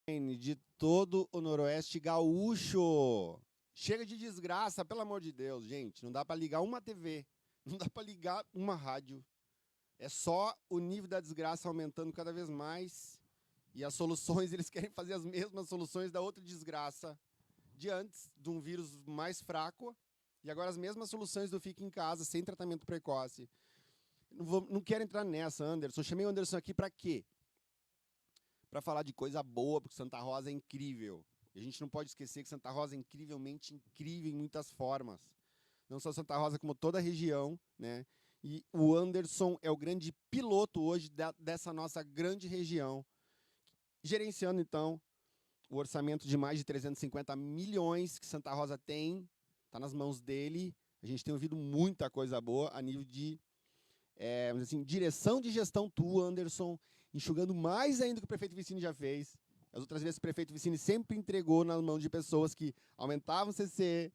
de todo o Noroeste gaúcho. Chega de desgraça, pelo amor de Deus, gente. Não dá para ligar uma TV, não dá para ligar uma rádio. É só o nível da desgraça aumentando cada vez mais. E as soluções, eles querem fazer as mesmas soluções da outra desgraça de antes, de um vírus mais fraco. E agora as mesmas soluções do Fique em Casa, sem tratamento precoce. Não quero entrar nessa, Anderson. Chamei o Anderson aqui para quê? Para falar de coisa boa, porque Santa Rosa é incrível. E a gente não pode esquecer que Santa Rosa é incrivelmente incrível em muitas formas. Não só Santa Rosa, como toda a região, né? E o Anderson é o grande piloto hoje dessa nossa grande região, gerenciando, então, o orçamento de mais de 350 milhões que Santa Rosa tem, está nas mãos dele. A gente tem ouvido muita coisa boa a nível de direção de gestão tua, Anderson, enxugando mais ainda do que o prefeito Vicini já fez. As outras vezes o prefeito Vicini sempre entregou nas mãos de pessoas que aumentavam o CC,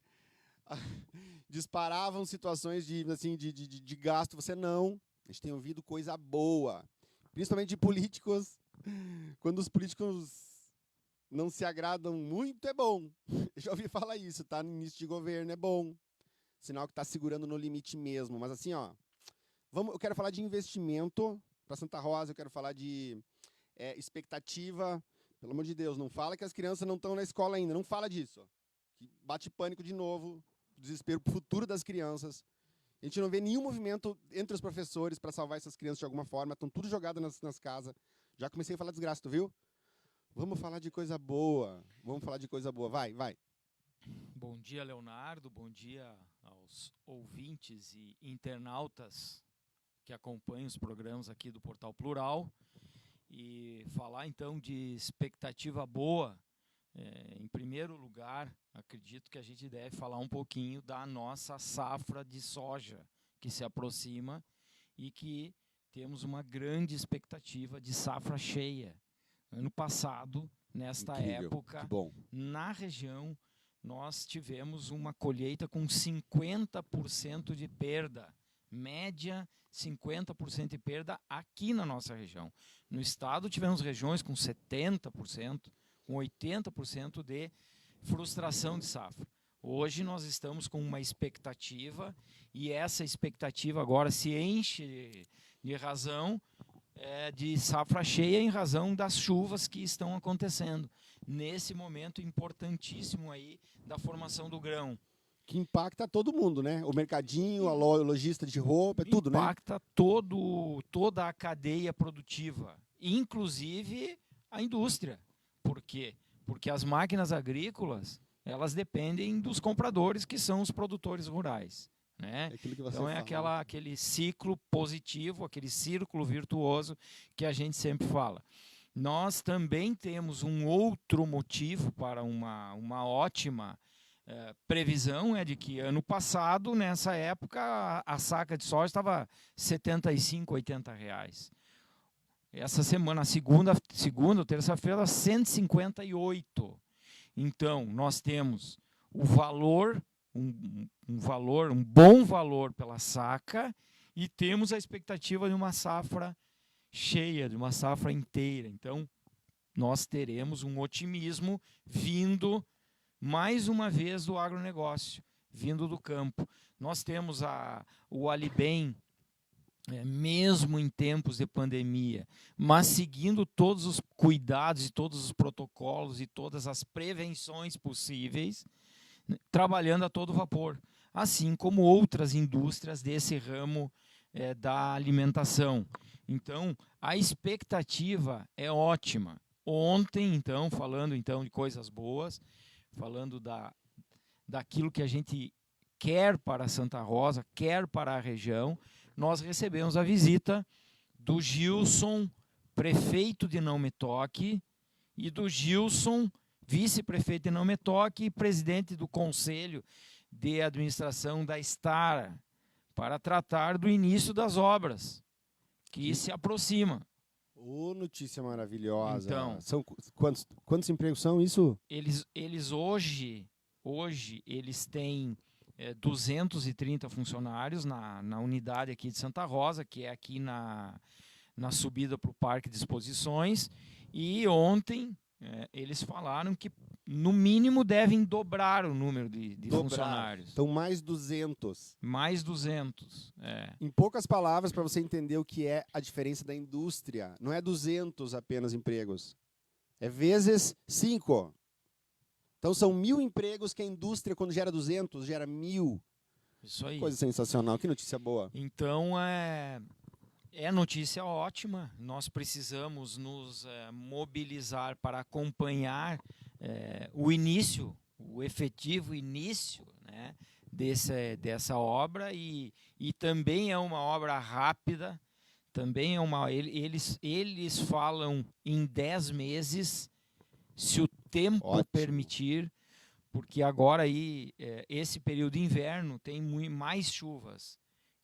disparavam situações de gasto. Você não. A gente tem ouvido coisa boa, principalmente de políticos. Quando os políticos não se agradam muito, é bom. Eu já ouvi falar isso, tá? No início de governo, é bom. Sinal que está segurando no limite mesmo. Mas assim, ó, eu quero falar de investimento para Santa Rosa, eu quero falar de expectativa. Pelo amor de Deus, não fala que as crianças não estão na escola ainda, não fala disso. Que bate pânico de novo, desespero para o futuro das crianças. A gente não vê nenhum movimento entre os professores para salvar essas crianças de alguma forma, estão tudo jogadas nas casas. Já comecei a falar desgraça, tu viu? Vamos falar de coisa boa, vai. Bom dia, Leonardo, bom dia aos ouvintes e internautas que acompanham os programas aqui do Portal Plural. E falar então de expectativa boa, em primeiro lugar, acredito que a gente deve falar um pouquinho da nossa safra de soja que se aproxima e que temos uma grande expectativa de safra cheia. Ano passado, nesta época, na região, nós tivemos uma colheita com 50% de perda. Média 50% de perda aqui na nossa região. No estado tivemos regiões com 70%, com 80% de frustração de safra. Hoje nós estamos com uma expectativa e essa expectativa agora se enche de razão de safra cheia em razão das chuvas que estão acontecendo nesse momento importantíssimo aí da formação do grão. Que impacta todo mundo, né? O mercadinho, a lojista de roupa, tudo, né? Impacta toda a cadeia produtiva, inclusive a indústria. Por quê? Porque as máquinas agrícolas, elas dependem dos compradores, que são os produtores rurais. Né? Então é aquele ciclo positivo, aquele círculo virtuoso que a gente sempre fala. Nós também temos um outro motivo para uma ótima previsão, é de que ano passado, nessa época, a saca de soja estava R$ 75, R$ 80. Essa semana, segunda ou terça-feira, 158. Então, nós temos o valor, um bom valor pela saca, e temos a expectativa de uma safra cheia, de uma safra inteira. Então, nós teremos um otimismo vindo, mais uma vez, do agronegócio, vindo do campo. Nós temos o Alibem, mesmo em tempos de pandemia, mas seguindo todos os cuidados e todos os protocolos e todas as prevenções possíveis, trabalhando a todo vapor, assim como outras indústrias desse ramo da alimentação. Então, a expectativa é ótima. Ontem, então, falando então de coisas boas, falando daquilo que a gente quer para Santa Rosa, quer para a região, nós recebemos a visita do Gilson, prefeito de Não Me Toque, e do Gilson, vice-prefeito de Não Me Toque e presidente do Conselho de Administração da Star, para tratar do início das obras, que se aproxima. Notícia maravilhosa. Então, são quantos empregos são isso? Eles hoje eles têm 230 funcionários na unidade aqui de Santa Rosa, que é aqui na subida para o Parque de Exposições. E ontem eles falaram que, no mínimo, devem dobrar o número de funcionários. Então, mais 200. Mais 200. Em poucas palavras, para você entender o que é a diferença da indústria, não é 200 apenas empregos. É vezes 5. Então, são 1.000 empregos que a indústria, quando gera 200, gera 1.000. Isso aí. Coisa sensacional. Que notícia boa. Então, é notícia ótima. Nós precisamos nos mobilizar para acompanhar o início, o efetivo início, né, dessa obra, e também é uma obra rápida. Também eles falam em 10 meses, se o tempo Ótimo. permitir, porque agora aí, esse período de inverno tem mais chuvas.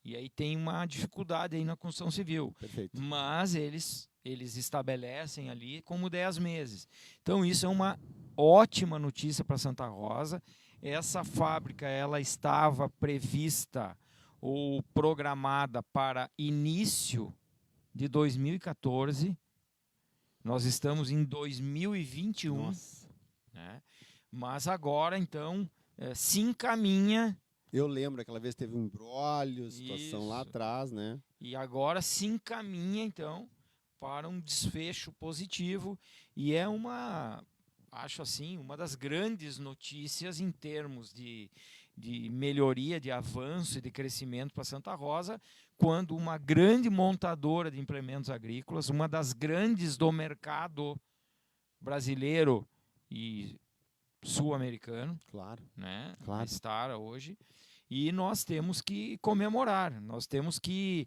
E aí tem uma dificuldade aí na construção civil. Perfeito. Mas eles estabelecem ali como 10 meses. Então, isso é uma ótima notícia para Santa Rosa. Essa fábrica ela estava prevista ou programada para início de 2014. Nós estamos em 2021. Nossa. Né? Mas agora, então, se encaminha. Eu lembro, aquela vez teve um imbróglio, situação lá atrás, né? E agora se encaminha, então, para um desfecho positivo. E é acho assim, uma das grandes notícias em termos de melhoria, de avanço e de crescimento para Santa Rosa, quando uma grande montadora de implementos agrícolas, uma das grandes do mercado brasileiro e sul-americano, Claro. né? Claro. A Stara hoje, e nós temos que comemorar, nós temos que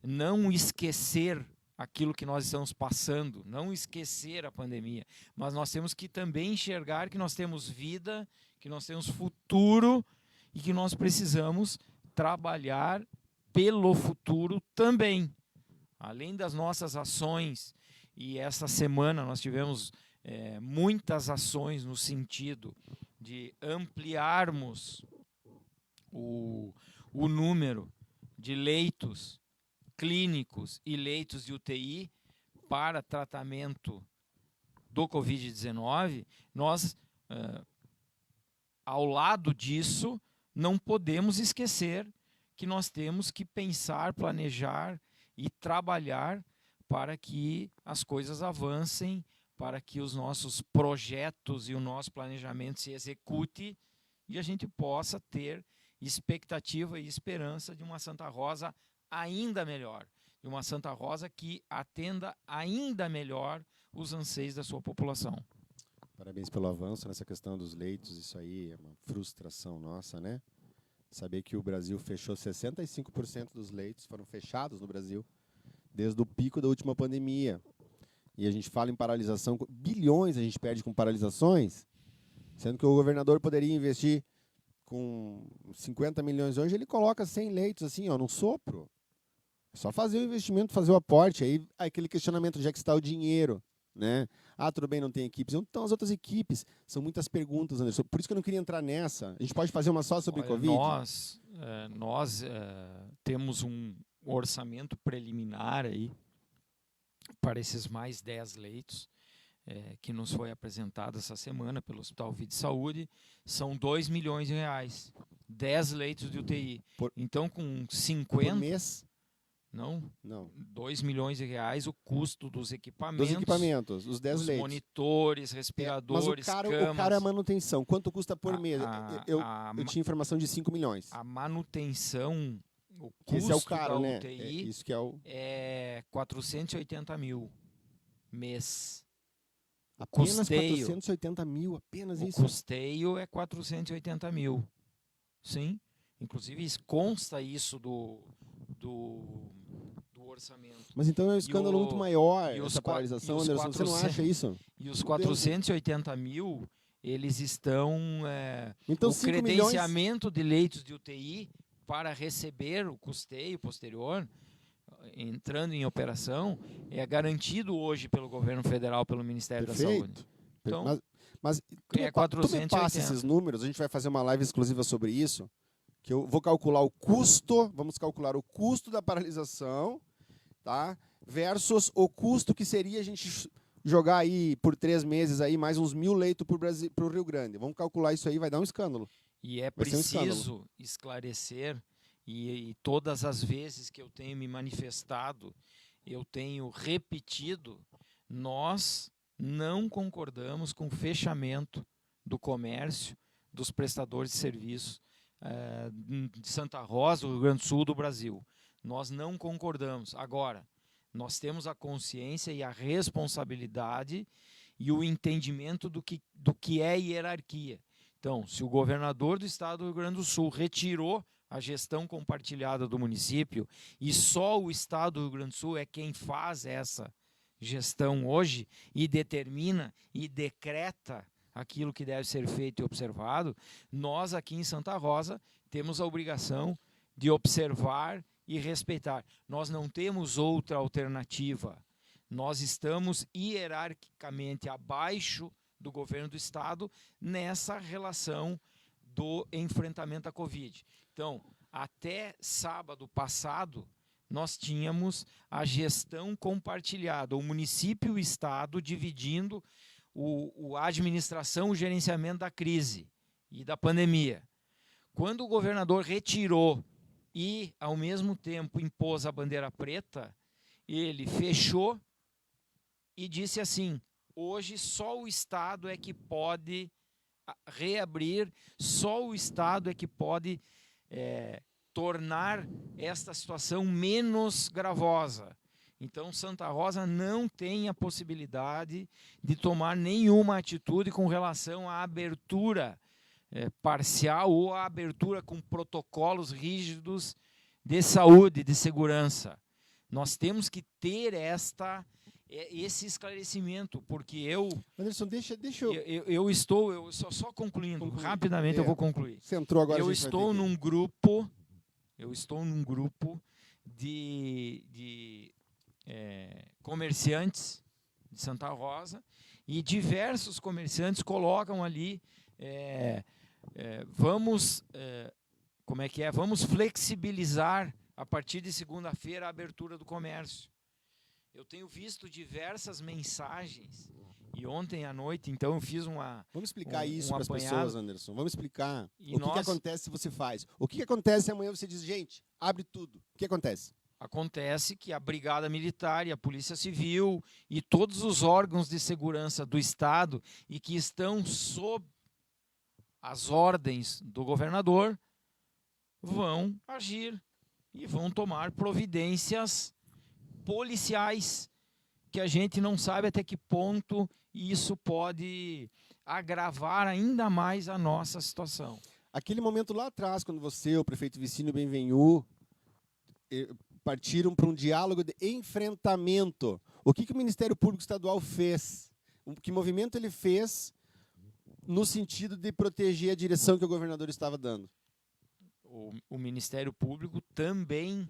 não esquecer aquilo que nós estamos passando, não esquecer a pandemia, mas nós temos que também enxergar que nós temos vida, que nós temos futuro e que nós precisamos trabalhar pelo futuro também. Além das nossas ações, e essa semana nós tivemos muitas ações no sentido de ampliarmos o número de leitos clínicos e leitos de UTI para tratamento do Covid-19, nós, ao lado disso, não podemos esquecer que nós temos que pensar, planejar e trabalhar para que as coisas avancem, para que os nossos projetos e o nosso planejamento se execute e a gente possa ter expectativa e esperança de uma Santa Rosa ainda melhor, de uma Santa Rosa que atenda ainda melhor os anseios da sua população. Parabéns pelo avanço nessa questão dos leitos, isso aí é uma frustração nossa, né? Saber que o Brasil fechou 65% dos leitos, foram fechados no Brasil, desde o pico da última pandemia. E a gente fala em paralisação, bilhões a gente perde com paralisações, sendo que o governador poderia investir com 50 milhões hoje, ele coloca 100 leitos assim, ó, num sopro. É só fazer o investimento, fazer o aporte, aí aquele questionamento, onde é que está o dinheiro, né? Ah, tudo bem, não tem equipes. Onde estão as outras equipes? São muitas perguntas, Anderson. Por isso que eu não queria entrar nessa. A gente pode fazer uma só sobre Covid? Nós temos um orçamento preliminar aí para esses mais 10 leitos que nos foi apresentado essa semana pelo Hospital Vida e Saúde. São 2 milhões de reais. 10 leitos de UTI. Então, com 50... Por mês? Não. 2 milhões de reais o custo dos equipamentos. Dos equipamentos, os 10 leitos. Monitores, respiradores, mas camas. o cara é a manutenção. Quanto custa por mês? Eu tinha informação de 5 milhões. A manutenção, o custo esse é o caro, da né? UTI Isso que é 480 mil mês. Apenas 480 mil, apenas isso? O custeio é 480 mil. Sim. Inclusive, consta isso do orçamento. Mas então é um escândalo muito maior, essa paralisação, Anderson. Você não acha isso? E os 480 mil, eles estão... então, o credenciamento de leitos de UTI para receber o custeio posterior, entrando em operação, é garantido hoje pelo governo federal, pelo Ministério da Saúde. Então, mas tu me passa esses números, a gente vai fazer uma live exclusiva sobre isso, que eu vou calcular o custo, vamos calcular o custo da paralisação, tá? Versus o custo que seria a gente jogar aí por 3 meses aí mais uns 1.000 leitos para o Rio Grande. Vamos calcular isso aí, vai dar um escândalo. E é Vai ser um preciso esclarecer, e todas as vezes que eu tenho me manifestado, eu tenho repetido, nós não concordamos com o fechamento do comércio dos prestadores de serviços de Santa Rosa, do Rio Grande do Sul, do Brasil. Nós não concordamos. Agora, nós temos a consciência e a responsabilidade e o entendimento do que é hierarquia. Então, se o governador do estado do Rio Grande do Sul retirou a gestão compartilhada do município e só o estado do Rio Grande do Sul é quem faz essa gestão hoje e determina e decreta aquilo que deve ser feito e observado, nós aqui em Santa Rosa temos a obrigação de observar e respeitar. Nós não temos outra alternativa. Nós estamos hierarquicamente abaixo do governo do estado nessa relação do enfrentamento à Covid. Então, até sábado passado, nós tínhamos a gestão compartilhada, o município e o estado dividindo a administração, o gerenciamento da crise e da pandemia. Quando o governador retirou e, ao mesmo tempo, impôs a bandeira preta, ele fechou e disse assim: hoje só o Estado é que pode reabrir, só o Estado é que pode tornar esta situação menos gravosa. Então, Santa Rosa não tem a possibilidade de tomar nenhuma atitude com relação à abertura parcial ou à abertura com protocolos rígidos de saúde, de segurança. Nós temos que ter esse esclarecimento, porque Anderson, deixa eu estou só concluindo, rapidamente eu vou concluir. Você entrou agora. Eu estou num grupo de comerciantes de Santa Rosa e diversos comerciantes colocam ali vamos flexibilizar a partir de segunda-feira a abertura do comércio. Eu tenho visto diversas mensagens e ontem à noite, então, eu fiz Vamos explicar isso para as pessoas, Anderson. Vamos explicar que acontece se você faz. O que acontece se amanhã você diz, gente, abre tudo. O que acontece? Acontece que a Brigada Militar e a Polícia Civil e todos os órgãos de segurança do Estado e que estão sob as ordens do governador vão agir e vão tomar providências policiais que a gente não sabe até que ponto isso pode agravar ainda mais a nossa situação. Aquele momento lá atrás, quando você, o prefeito Vicínio Benvenu, partiram para um diálogo de enfrentamento. O que o Ministério Público Estadual fez? Que movimento ele fez no sentido de proteger a direção que o governador estava dando? O Ministério Público também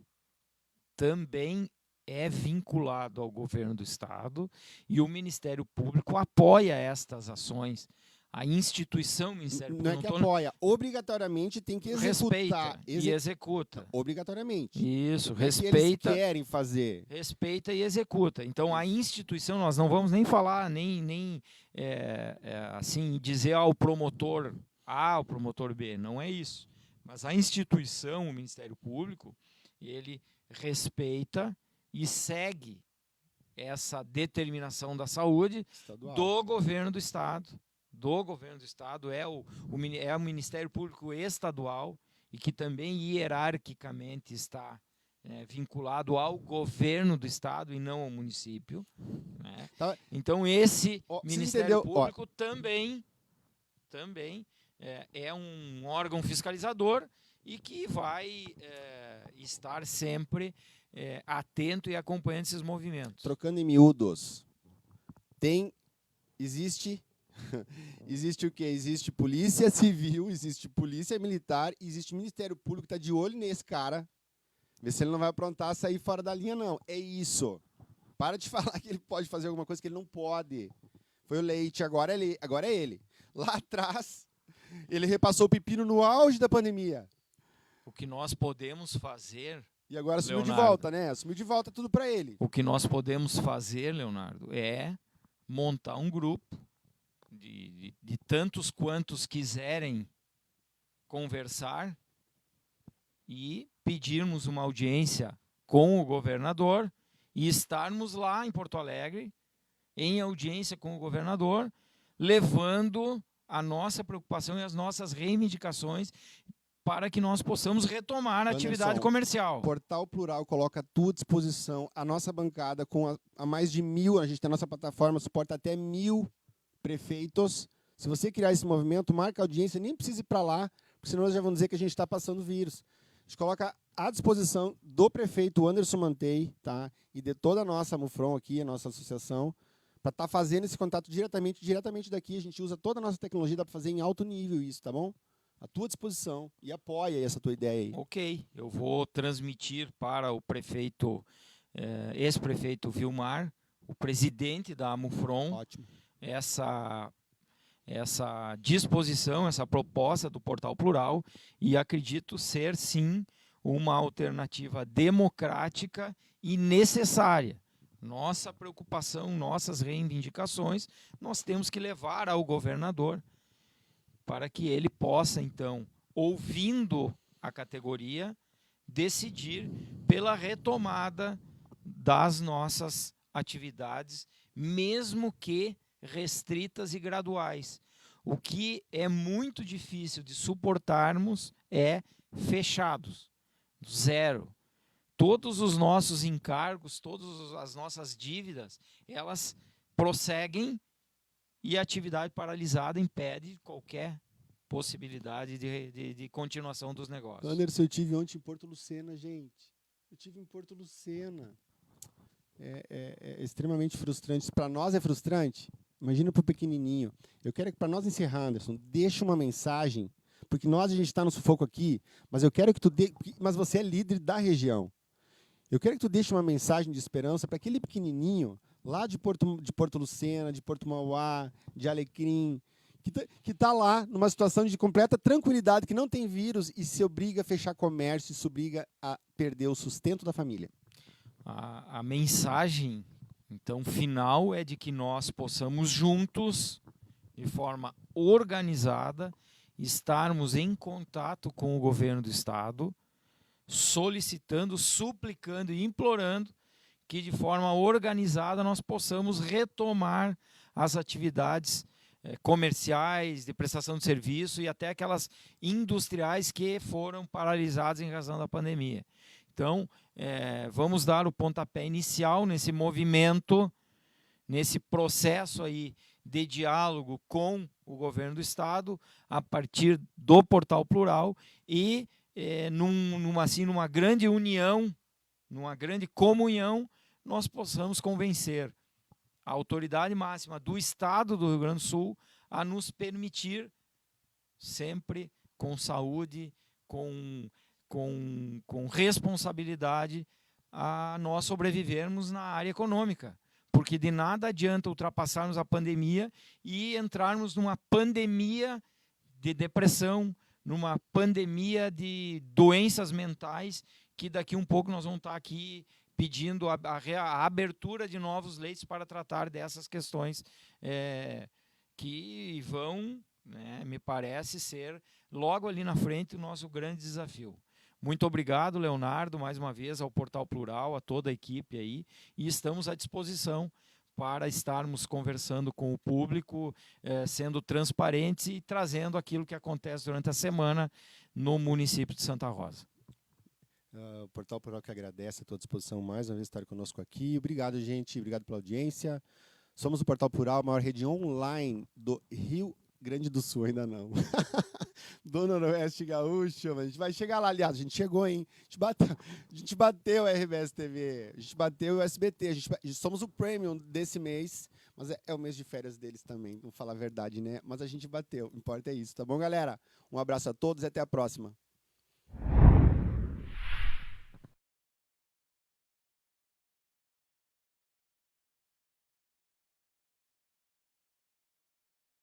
é vinculado ao governo do Estado e o Ministério Público apoia estas ações. A instituição Ministério Público... Não é que apoia, obrigatoriamente tem que executar. Respeita e executa. Obrigatoriamente. Isso, respeita. Eles querem fazer. Respeita e executa. Então, a instituição, nós não vamos nem falar, nem assim, dizer ao promotor A, ao promotor B, não é isso. Mas a instituição, o Ministério Público, ele respeita e segue essa determinação da saúde Estadual. do governo do Estado. É o Ministério Público Estadual e que também hierarquicamente está vinculado ao governo do Estado e não ao município. Né? Tá. Então, esse Ministério Público também é um órgão fiscalizador e que vai estar sempre atento e acompanhando esses movimentos. Trocando em miúdos, existe o quê? Existe polícia civil, existe polícia militar, existe Ministério Público que está de olho nesse cara, ver se ele não vai aprontar sair fora da linha, não. É isso. Para de falar que ele pode fazer alguma coisa que ele não pode. Foi o Leite, agora é ele. Lá atrás, ele repassou o pepino no auge da pandemia. O que nós podemos fazer... E agora assumiu Leonardo, de volta, né? Assumiu de volta tudo para ele. O que nós podemos fazer, Leonardo, é montar um grupo de tantos quantos quiserem conversar e pedirmos uma audiência com o governador e estarmos lá em Porto Alegre, em audiência com o governador, levando a nossa preocupação e as nossas reivindicações para que nós possamos retomar a atividade comercial. Portal Plural coloca à tua disposição a nossa bancada com a mais de 1.000, a gente tem a nossa plataforma, suporta até 1.000 prefeitos. Se você criar esse movimento, marca a audiência, nem precisa ir para lá, porque senão eles já vão dizer que a gente está passando vírus. A gente coloca à disposição do prefeito Anderson Mantei, tá? E de toda a nossa Mufron aqui, a nossa associação, para estar fazendo esse contato diretamente daqui. A gente usa toda a nossa tecnologia, dá para fazer em alto nível isso, tá bom? À tua disposição e apoia essa tua ideia aí. Ok, eu vou transmitir para o prefeito, ex-prefeito Vilmar, o presidente da Mufron, Ótimo. essa disposição, essa proposta do Portal Plural, e acredito ser, sim, uma alternativa democrática e necessária. Nossa preocupação, nossas reivindicações, nós temos que levar ao governador para que ele possa, então, ouvindo a categoria, decidir pela retomada das nossas atividades, mesmo que restritas e graduais. O que é muito difícil de suportarmos é fechados, zero. Todos os nossos encargos, todas as nossas dívidas, elas prosseguem e a atividade paralisada impede qualquer possibilidade de continuação dos negócios. Anderson, eu tive ontem em Porto Lucena, gente. Eu tive em Porto Lucena. É extremamente frustrante. Para nós é frustrante. Imagina para o pequenininho. Eu quero que, para nós encerrar, Anderson, deixe uma mensagem, porque a gente está no sufoco aqui, mas eu quero que tu mas você é líder da região. Eu quero que tu deixe uma mensagem de esperança para aquele pequenininho lá de Porto Lucena, de Porto Mauá, de Alecrim, que está lá numa situação de completa tranquilidade, que não tem vírus e se obriga a fechar comércio, se obriga a perder o sustento da família. A mensagem, então, final é de que nós possamos juntos, de forma organizada, estarmos em contato com o governo do Estado, solicitando, suplicando e implorando que de forma organizada nós possamos retomar as atividades comerciais, de prestação de serviço e até aquelas industriais que foram paralisadas em razão da pandemia. Então, vamos dar o pontapé inicial nesse movimento, nesse processo aí de diálogo com o governo do Estado, a partir do Portal Plural e numa grande união, numa grande comunhão, nós possamos convencer a autoridade máxima do Estado do Rio Grande do Sul a nos permitir, sempre com saúde, com responsabilidade, a nós sobrevivermos na área econômica. Porque de nada adianta ultrapassarmos a pandemia e entrarmos numa pandemia de depressão, numa pandemia de doenças mentais, que daqui um pouco nós vamos estar aqui pedindo a abertura de novos leitos para tratar dessas questões que vão, me parece, ser logo ali na frente o nosso grande desafio. Muito obrigado, Leonardo, mais uma vez ao Portal Plural, a toda a equipe aí, e estamos à disposição para estarmos conversando com o público, sendo transparentes e trazendo aquilo que acontece durante a semana no município de Santa Rosa. O Portal Plural que agradece a tua disposição mais uma vez estar conosco aqui. Obrigado, gente. Obrigado pela audiência. Somos o Portal Plural, a maior rede online do Rio Grande do Sul, ainda não. Do Noroeste Gaúcho. A gente vai chegar lá, aliás, a gente chegou, hein? A gente bateu a RBS TV, a gente bateu o SBT, somos o Premium desse mês, mas é o mês de férias deles também, vamos falar a verdade, né? Mas a gente bateu, o importa é isso, tá bom, galera? Um abraço a todos e até a próxima.